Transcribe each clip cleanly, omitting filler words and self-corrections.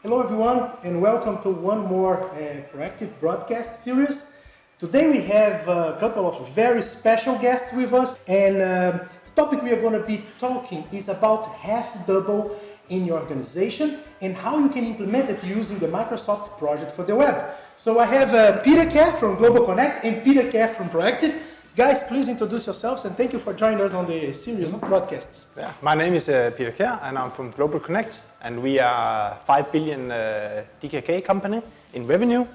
Hello everyone, and welcome to one more proactive broadcast series. Today we have a couple of very special guests with us, and the topic we are going to be talking is about half double in your organization and how you can implement it using the Microsoft project for the web. So I have Peter Kjær from GlobalConnect and Peter Kjær from Proactive. Guys, please introduce yourselves and thank you for joining us on the series of broadcasts. Yeah, my name is Peter Kjær and I'm from GlobalConnect, and we are a 5 billion DKK company in revenue,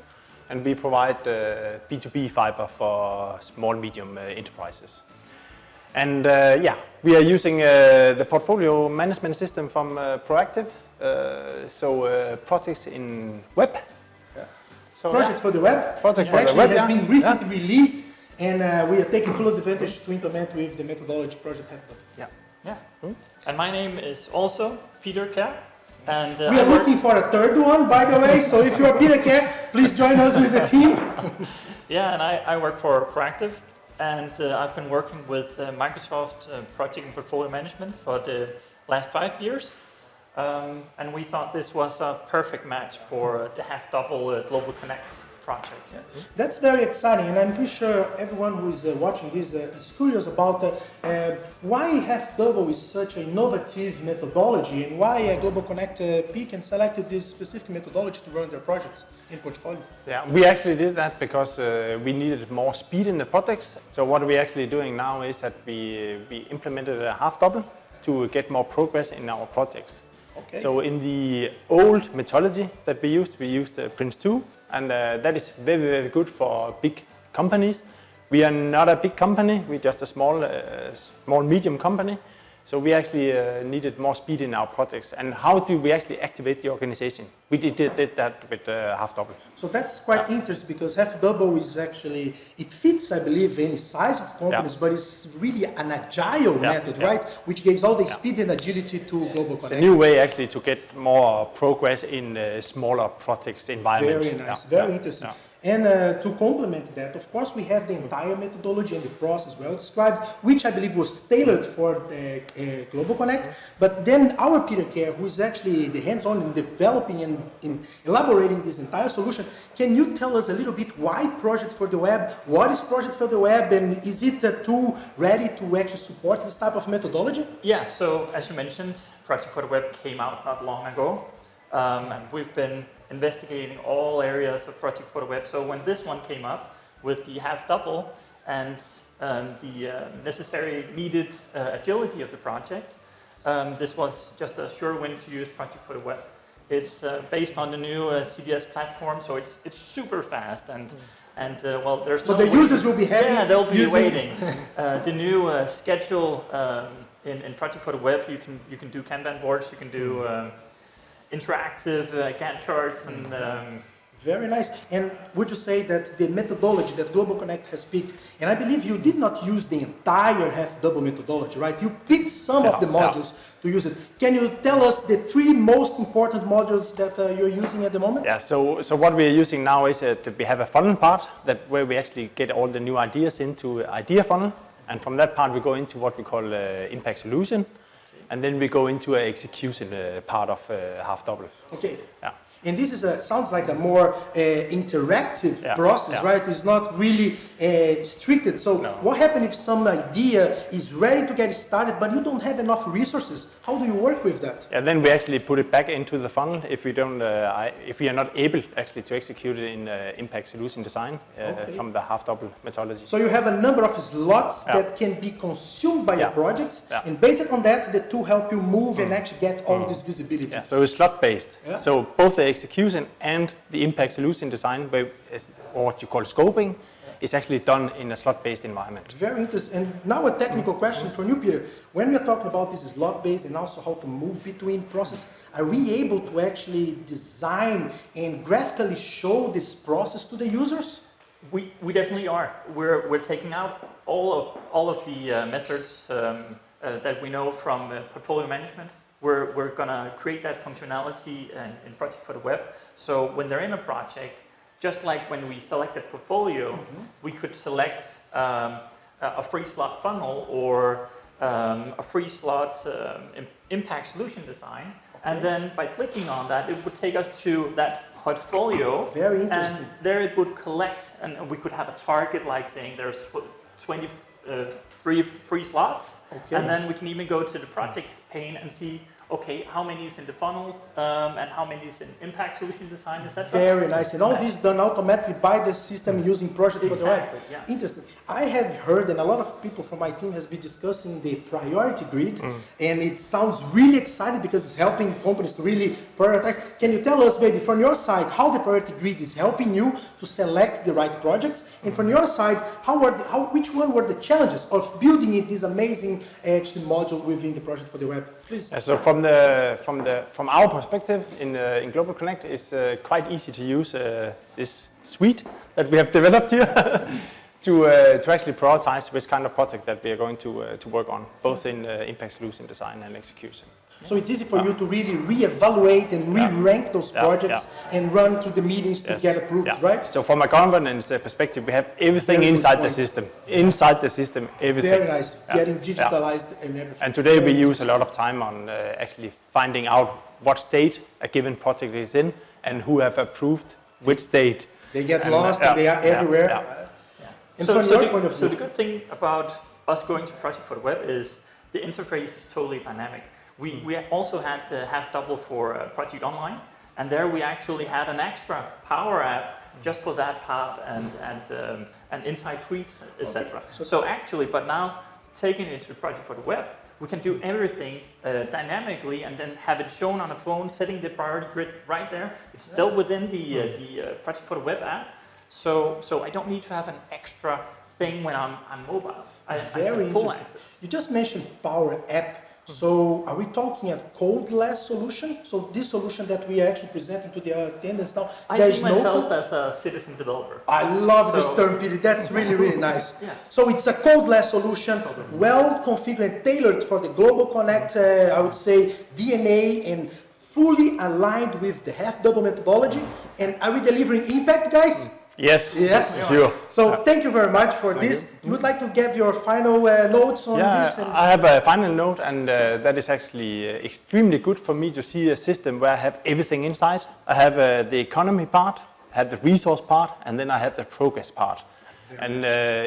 and we provide B2B fiber for small medium enterprises. And we are using the portfolio management system from Proactive, projects in web. Yeah. So, project for the web. Project for the web has been recently released, and we are taking full advantage to implement with the methodology project half double. Yeah. Mm-hmm. And my name is also Peter Kjær. And we are looking for a third one, by the way, so if you are Peter Kjær, please join us with the team. Yeah, and I work for Proactive, and I've been working with Microsoft Project and Portfolio Management for the last 5 years. And we thought this was a perfect match for the half-double GlobalConnect project. Yeah. That's very exciting, and I'm pretty sure everyone who is watching this is curious about why half-double is such an innovative methodology, and why GlobalConnect picked and selected this specific methodology to run their projects in portfolio. Yeah, we actually did that because we needed more speed in the projects. So what we're actually doing now is that we implemented a half-double to get more progress in our projects. Okay. So in the old methodology that we used Prince 2, and that is very, very good for big companies. We are not a big company, we're just a small medium company. So we actually needed more speed in our projects. And how do we actually activate the organization? We did that with half double. So that's quite interesting, because half double is actually, it fits, I believe, any size of companies, but it's really an agile method, right? Which gives all the speed and agility to GlobalConnect. It's a new way actually to get more progress in smaller projects environment. Very nice, very interesting. And to complement that, of course, we have the entire methodology and the process well described, which I believe was tailored for the GlobalConnect. But then our Peter Kjær, who is actually the hands-on in developing and in elaborating this entire solution, can you tell us a little bit why Project for the Web? What is Project for the Web, and is it a tool ready to actually support this type of methodology? Yeah, so as you mentioned, Project for the Web came out not long ago, and we've been investigating all areas of Project for the Web. So when this one came up with the half-double and the necessary needed agility of the project, this was just a sure win to use Project for the Web. It's based on the new CDS platform, so it's super fast, and well, there's so the users will be happy. Yeah, they'll be waiting. The new schedule in Project for the Web, you can do Kanban boards, you can do interactive Gantt charts, and very nice. And would you say that the methodology that GlobalConnect has picked, and I believe you did not use the entire half-double methodology, right? You picked some of the modules to use it. Can you tell us the 3 most important modules that you're using at the moment? Yeah, so what we are using now is that we have a funnel part where we actually get all the new ideas into idea funnel, and from that part we go into what we call impact solution. And then we go into an execution part of half-double. Okay. Yeah. And this is sounds like a more interactive process, right? It's not really restricted. So what happens if some idea is ready to get started, but you don't have enough resources? How do you work with that? Yeah, then we actually put it back into the funnel if we don't, if we are not able actually to execute it in impact solution design from the half-double methodology. So you have a number of slots that can be consumed by your projects, and based on that, the tool help you move and actually get all this visibility. Yeah, so it's slot-based. Yeah. So both the execution and the impact solution design, or what you call scoping, is actually done in a slot-based environment. Very interesting. And now a technical question for you, Peter. When we're talking about this slot-based and also how to move between processes, are we able to actually design and graphically show this process to the users? We definitely are. We're taking out all of the methods that we know from portfolio management. We're going to create that functionality in Project for the Web. So when they're in a project, just like when we select a portfolio, we could select a free slot funnel or a free slot impact solution design. And then by clicking on that, it would take us to that portfolio. Very interesting. And there it would collect, and we could have a target like saying there's 23 free slots. Okay. And then we can even go to the projects pane and see, okay, how many is in the funnel and how many is in impact solution design, etc. Very nice. And all this done automatically by the system using Project for the Web. Yeah. Interesting. I have heard, and a lot of people from my team has been discussing the priority grid, and it sounds really exciting because it's helping companies to really prioritize. Can you tell us, maybe from your side, how the priority grid is helping you to select the right projects? And from your side, which one were the challenges of building this amazing actually module within the Project for the Web? Please. So from our perspective in GlobalConnect, it's quite easy to use this suite that we have developed here to actually prioritize which kind of project that we are going to work on, both in impact solution design and execution. So it's easy for you to really re-evaluate and re-rank those projects and run to the meetings to get approved, right? So from a governance perspective, we have everything inside the system. Inside the system, everything. Very nice, getting digitalized and everything. And today we use a lot of time on actually finding out what state a given project is in and who have approved which state. They get lost and they are everywhere. And so from your point of view, the good thing about us going to Project for the Web is the interface is totally dynamic. We also had the half double for Project Online, and there we actually had an extra power app just for that part and inside tweets, etc. Okay. So actually, but now taking it to Project for the Web, we can do everything dynamically and then have it shown on a phone, setting the priority grid right there. It's still within the Project for the Web app, so I don't need to have an extra thing when I'm mobile. I have full access. You just mentioned Power App. So are we talking a codeless solution? So this solution that we are actually presenting to the attendants now, I see myself as a citizen developer. I love this term, Peter. That's really, really nice. So it's a codeless solution, well configured and tailored for the GlobalConnect, I would say, DNA, and fully aligned with the half-double methodology. And are we delivering impact, guys? Yes. Yes. Sure. So thank you very much for this. You would like to give your final notes on this? I have a final note, and that is actually extremely good for me to see a system where I have everything inside. I have the economy part, I have the resource part, and then I have the progress part. And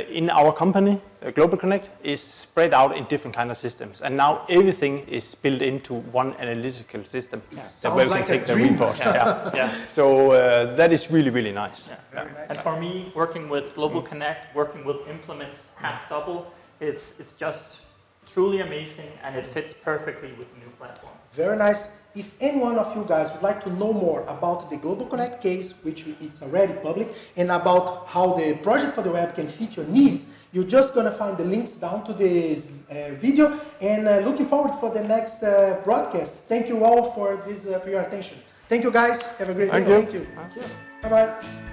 in our company, GlobalConnect is spread out in different kind of systems, and now everything is built into one analytical system that we can take the reports. So that is really, really nice. Nice. And for me, working with GlobalConnect, working with implements half double, it's just truly amazing, and it fits perfectly with the new platform. Very nice. If any one of you guys would like to know more about the GlobalConnect case, which it's already public, and about how the Project for the Web can fit your needs, you're just going to find the links down to this video, and looking forward for the next broadcast. Thank you all for this for your attention. Thank you guys. Have a great day. Thank you. Bye-bye.